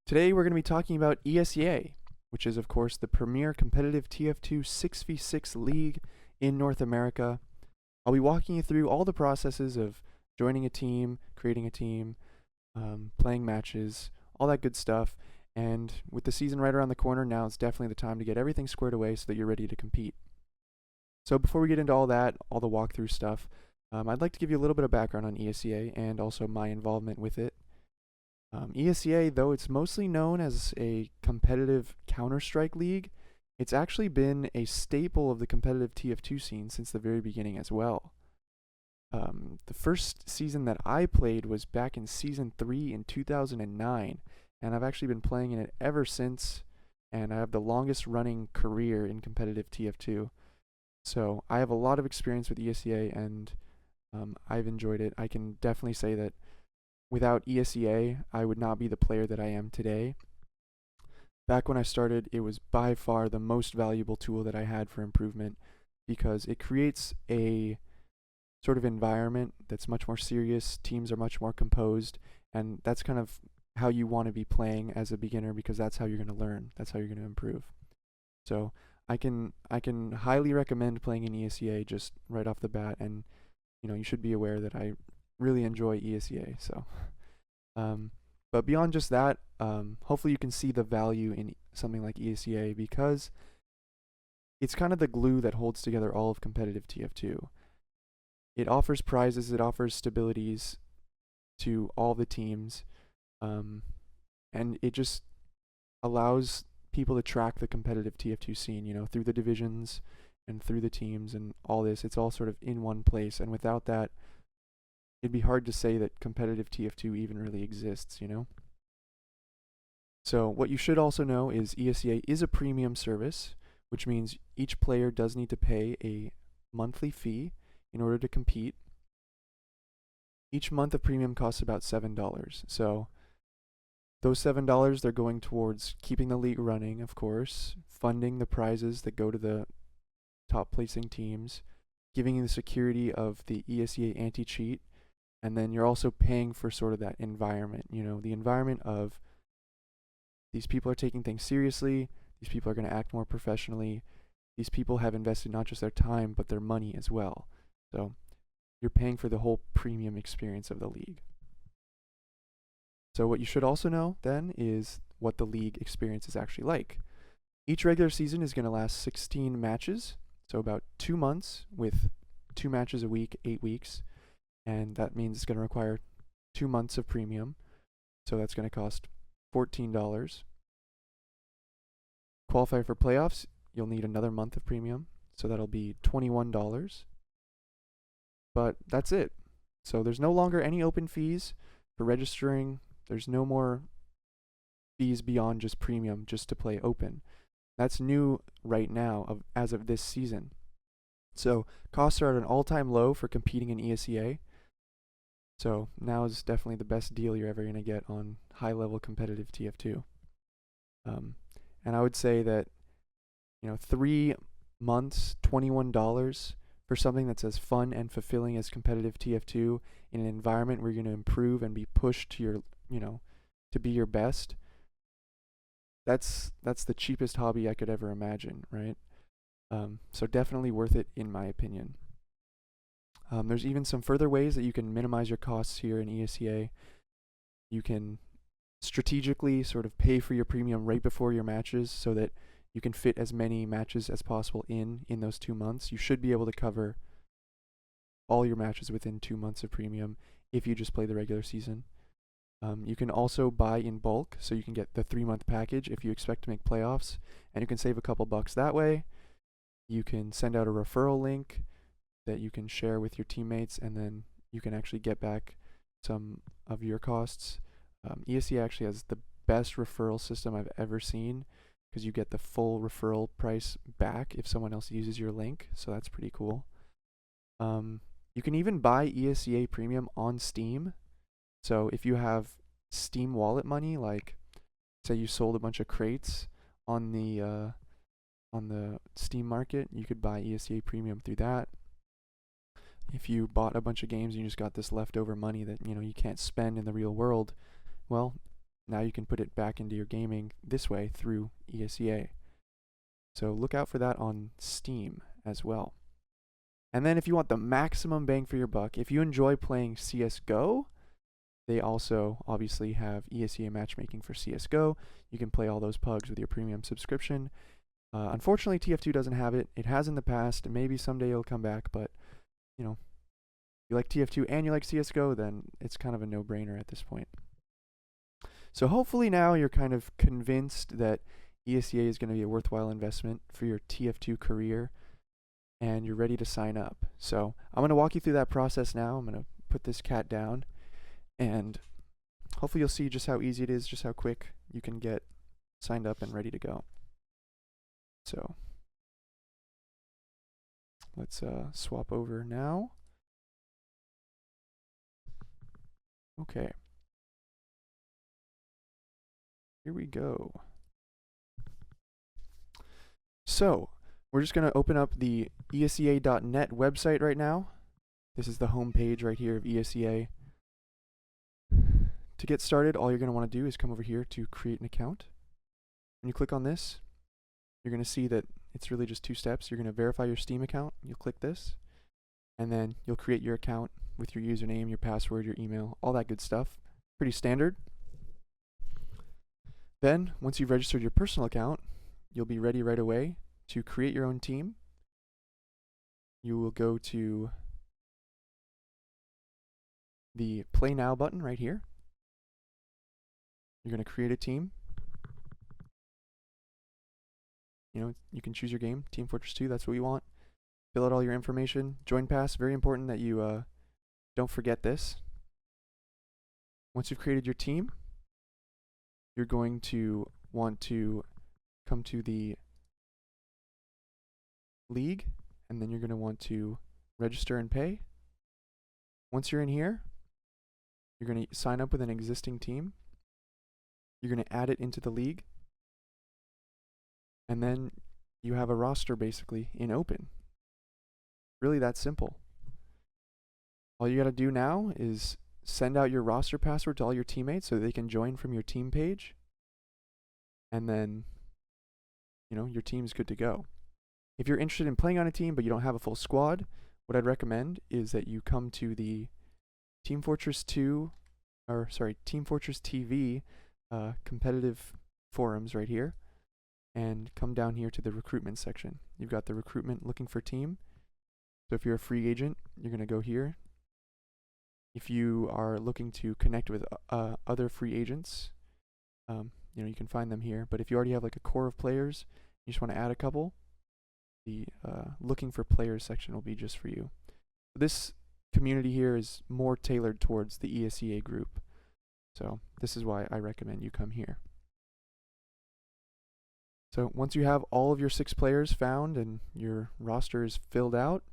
Today we're going to be talking about Esea, which is of course the premier competitive TF2 6v6 league in North America. I'll be walking you through all the processes of joining a team, creating a team, playing matches, all that good stuff. And with the season right around the corner, now it's definitely the time to get everything squared away so that you're ready to compete. So before we get into all that, all the walkthrough stuff, I'd like to give you a little bit of background on Esea and also my involvement with it. Esea, though it's mostly known as a competitive Counter-Strike league, it's actually been a staple of the competitive TF2 scene since the very beginning as well. The first season that I played was back in Season 3 in 2009, and I've actually been playing in it ever since, and I have the longest running career in competitive TF2. So I have a lot of experience with Esea, and I've enjoyed it. I can definitely say that without Esea, I would not be the player that I am today. Back when I started, it was by far the most valuable tool that I had for improvement because it creates a sort of environment that's much more serious, teams are much more composed, and that's kind of how you want to be playing as a beginner because that's how you're going to learn, that's how you're going to improve. So I can highly recommend playing in Esea just right off the bat, and you should be aware that I really enjoy Esea. So but beyond just that, hopefully you can see the value in something like Esea because it's kind of the glue that holds together all of competitive TF2. It offers prizes, it offers stabilities to all the teams, and it just allows people to track the competitive TF2 scene, through the divisions and through the teams and all this. It's all sort of in one place, and without that, it'd be hard to say that competitive TF2 even really exists, So what you should also know is Esea is a premium service, which means each player does need to pay a monthly fee in order to compete. Each month of premium costs about $7. So those $7, they're going towards keeping the league running, of course, funding the prizes that go to the top placing teams, giving you the security of the Esea anti-cheat, and then you're also paying for sort of that environment, the environment of these people are taking things seriously, these people are going to act more professionally, these people have invested not just their time, but their money as well. So you're paying for the whole premium experience of the league. So what you should also know then is what the league experience is actually like. Each regular season is going to last 16 matches, so about 2 months with 2 matches a week, 8 weeks. And that means it's going to require 2 months of premium. So that's going to cost $14. Qualify for playoffs, you'll need another month of premium. So that'll be $21. But that's it. So there's no longer any open fees for registering. There's no more fees beyond just premium just to play open. That's new right now as of this season. So costs are at an all-time low for competing in Esea. So now is definitely the best deal you're ever going to get on high-level competitive TF2. And I would say that 3 months, $21 for something that's as fun and fulfilling as competitive TF2 in an environment where you're going to improve and be pushed to your, to be your best. That's the cheapest hobby I could ever imagine, right? So definitely worth it in my opinion. There's even some further ways that you can minimize your costs here in Esea. You can strategically sort of pay for your premium right before your matches so that you can fit as many matches as possible in those 2 months. You should be able to cover all your matches within 2 months of premium if you just play the regular season. You can also buy in bulk, so you can get the 3-month package if you expect to make playoffs, and you can save a couple bucks that way. You can send out a referral link that you can share with your teammates, and then you can actually get back some of your costs. Esea actually has the best referral system I've ever seen because you get the full referral price back if someone else uses your link, so that's pretty cool. You can even buy Esea Premium on Steam. So if you have Steam wallet money, like say you sold a bunch of crates on the Steam market, you could buy Esea Premium through that. If you bought a bunch of games and you just got this leftover money that you can't spend in the real world, well, now you can put it back into your gaming this way through Esea. So look out for that on Steam as well. And then if you want the maximum bang for your buck, if you enjoy playing Csgo, they also obviously have Esea matchmaking for Csgo. You can play all those pugs with your premium subscription. Unfortunately, TF2 doesn't have it. It has in the past, and maybe someday it'll come back, but, you know, if you like TF2 and you like Csgo, then it's kind of a no-brainer at this point. So hopefully now you're kind of convinced that Esea is going to be a worthwhile investment for your TF2 career, and you're ready to sign up. So I'm going to walk you through that process now. I'm going to put this cat down, and hopefully you'll see just how easy it is, just how quick you can get signed up and ready to go. So let's swap over now. Okay. Here we go. So we're just going to open up the esea.net website right now. This is the home page right here of Esea. To get started, all you're going to want to do is come over here to create an account. When you click on this, you're going to see that it's really just 2 steps. You're going to verify your Steam account. You'll click this, and then you'll create your account with your username, your password, your email, all that good stuff. Pretty standard. Then, once you've registered your personal account, you'll be ready right away to create your own team. You will go to the Play Now button right here. You're going to create a team. You know, you can choose your game, Team Fortress 2, that's what you want. Fill out all your information. Join pass, very important that you don't forget this. Once you've created your team, you're going to want to come to the league, and then you're going to want to register and pay. Once you're in here, you're going to sign up with an existing team. You're going to add it into the league, and then you have a roster basically in open. Really that simple. All you got to do now is send out your roster password to all your teammates so they can join from your team page, and then, you know, your team's good to go. If you're interested in playing on a team but you don't have a full squad, what I'd recommend is that you come to the Team Fortress 2, or sorry, Team Fortress TV competitive forums right here, and come down here to the recruitment section. You've got the recruitment looking for team. So if you're a free agent, you're going to go here. If you are looking to connect with other free agents, you know, you can find them here. But if you already have like a core of players, you just want to add a couple, the looking for players section will be just for you. This community here is more tailored towards the Esea group. So this is why I recommend you come here. So once you have all of your 6 players found and your roster is filled out,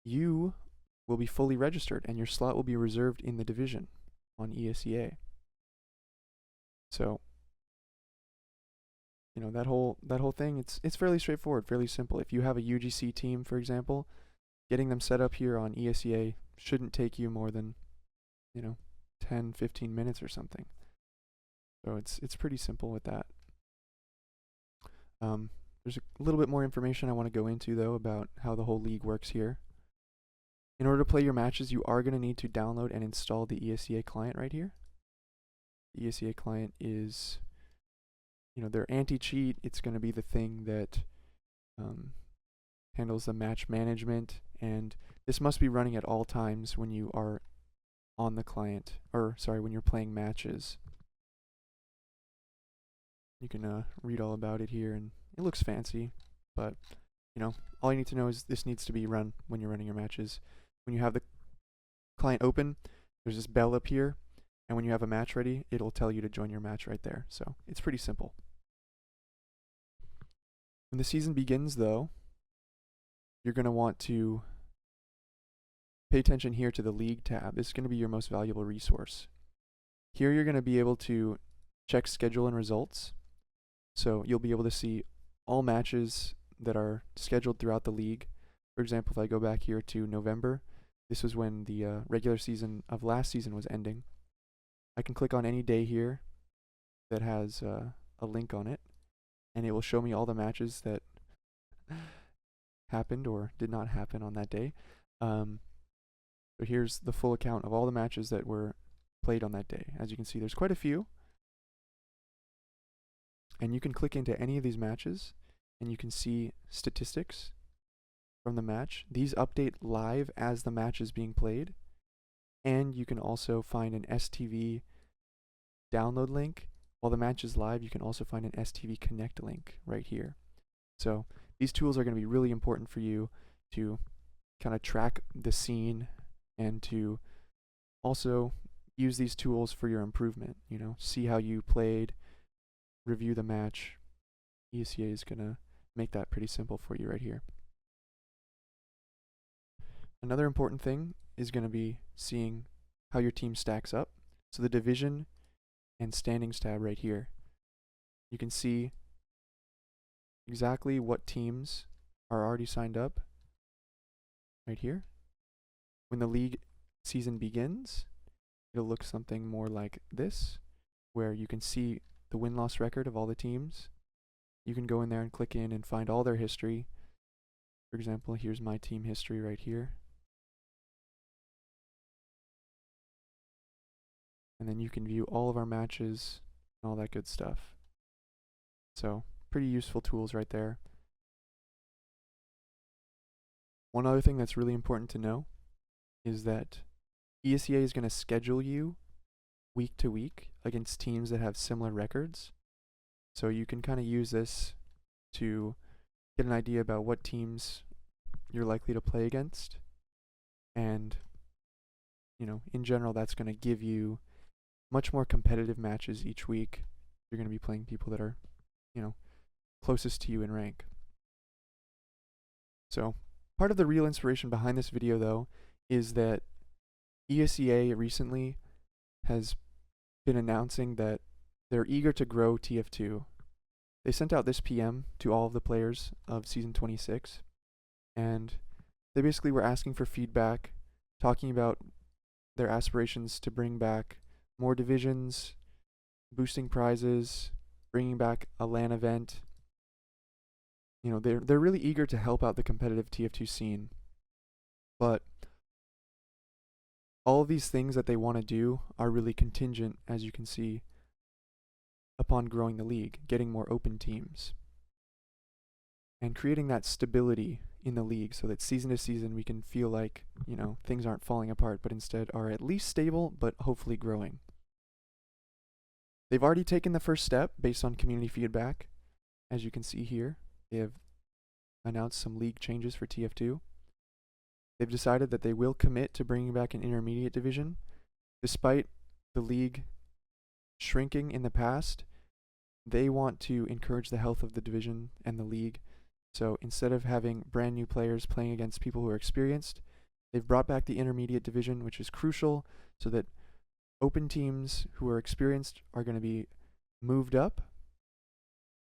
you will be fully registered and your slot will be reserved in the division on Esea. So, you know, that whole thing, it's fairly straightforward, fairly simple. If you have a UGC team, for example, getting them set up here on Esea shouldn't take you more than, you know, 10-15 minutes or something. So it's pretty simple with that. There's a little bit more information I want to go into though about how the whole league works here. In order to play your matches, you are going to need to download and install the Esea client right here. The Esea client is, you know, their anti-cheat. It's going to be the thing that handles the match management, and this must be running at all times when you are on the client, or sorry, when you're playing matches. You can read all about it here, and it looks fancy, but, you know, all you need to know is this needs to be run when you're running your matches. When you have the client open, there's this bell up here, and when you have a match ready, it'll tell you to join your match right there. So it's pretty simple. When the season begins, though, you're going to want to pay attention here to the League tab. This is going to be your most valuable resource. Here you're going to be able to check schedule and results. So you'll be able to see all matches that are scheduled throughout the league. For example, if I go back here to November, this was when the regular season of last season was ending. I can click on any day here that has a link on it, and it will show me all the matches that happened or did not happen on that day. So here's the full account of all the matches that were played on that day. As you can see, there's quite a few. And you can click into any of these matches and you can see statistics from the match. These update live as the match is being played. And you can also find an STV download link. While the match is live, you can also find an STV Connect link right here. So these tools are going to be really important for you to kind of track the scene and to also use these tools for your improvement. You know, see how you played, review the match. Esea is going to make that pretty simple for you right here. Another important thing is going to be seeing how your team stacks up. So the division and standings tab right here. You can see exactly what teams are already signed up right here. When the league season begins, it'll look something more like this, where you can see the win-loss record of all the teams. You can go in there and click in and find all their history. For example, here's my team history right here. And then you can view all of our matches and all that good stuff. So, pretty useful tools right there. One other thing that's really important to know is that Esea is going to schedule you week to week against teams that have similar records. So you can kind of use this to get an idea about what teams you're likely to play against. And, you know, in general, that's going to give you much more competitive matches each week. You're going to be playing people that are, you know, closest to you in rank. So part of the real inspiration behind this video, though, is that Esea recently has been announcing that they're eager to grow TF2. They sent out this PM to all of the players of Season 26, and they basically were asking for feedback, talking about their aspirations to bring back more divisions, boosting prizes, bringing back a LAN event. You know, they're really eager to help out the competitive TF2 scene. But all of these things that they want to do are really contingent, as you can see, upon growing the league, getting more open teams, and creating that stability in the league so that season to season we can feel like, you know, things aren't falling apart, but instead are at least stable, but hopefully growing. They've already taken the first step based on community feedback. As you can see here, they have announced some league changes for TF2. They've decided that they will commit to bringing back an intermediate division. Despite the league shrinking in the past, they want to encourage the health of the division and the league. So instead of having brand new players playing against people who are experienced, they've brought back the intermediate division, which is crucial so that open teams who are experienced are going to be moved up.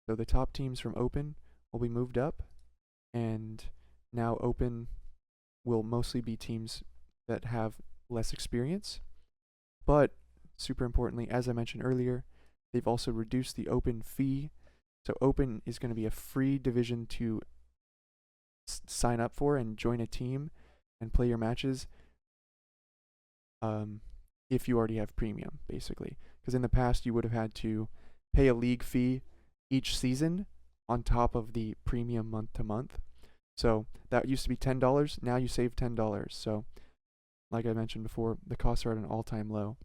So the top teams from open will be moved up, and now open will mostly be teams that have less experience. But super importantly, as I mentioned earlier, they've also reduced the open fee. So open is going to be a free division to sign up for and join a team and play your matches if you already have premium, basically. Because in the past you would have had to pay a league fee each season on top of the premium month to month. So that used to be $10. Now you save $10. So like I mentioned before, the costs are at an all-time low.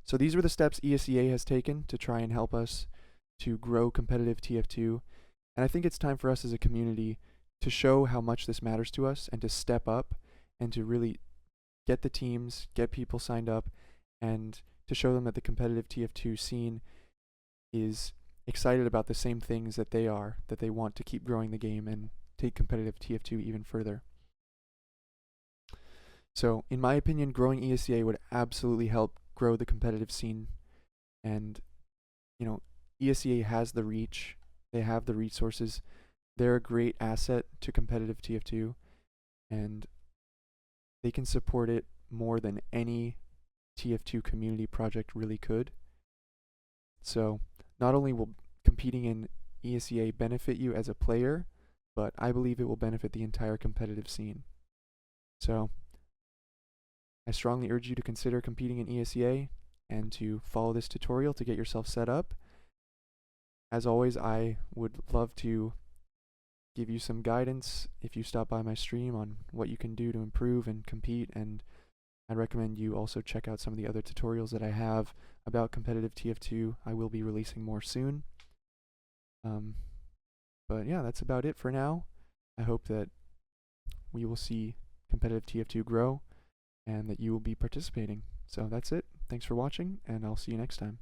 So these were the steps Esea has taken to try and help us to grow competitive TF2. And I think it's time for us as a community to show how much this matters to us and to step up and to really get the teams, get people signed up, and to show them that the competitive TF2 scene is excited about the same things that they are, that they want to keep growing the game and take competitive TF2 even further. So, in my opinion, growing Esea would absolutely help grow the competitive scene. And, you know, Esea has the reach, they have the resources, they're a great asset to competitive TF2, and they can support it more than any TF2 community project really could. So not only will competing in ESEA benefit you as a player, but I believe it will benefit the entire competitive scene. So I strongly urge you to consider competing in ESEA and to follow this tutorial to get yourself set up. As always, I would love to give you some guidance if you stop by my stream on what you can do to improve and compete, and I'd recommend you also check out some of the other tutorials that I have about competitive TF2. I will be releasing more soon. But yeah, that's about it for now. I hope that we will see competitive TF2 grow and that you will be participating. So that's it. Thanks for watching, and I'll see you next time.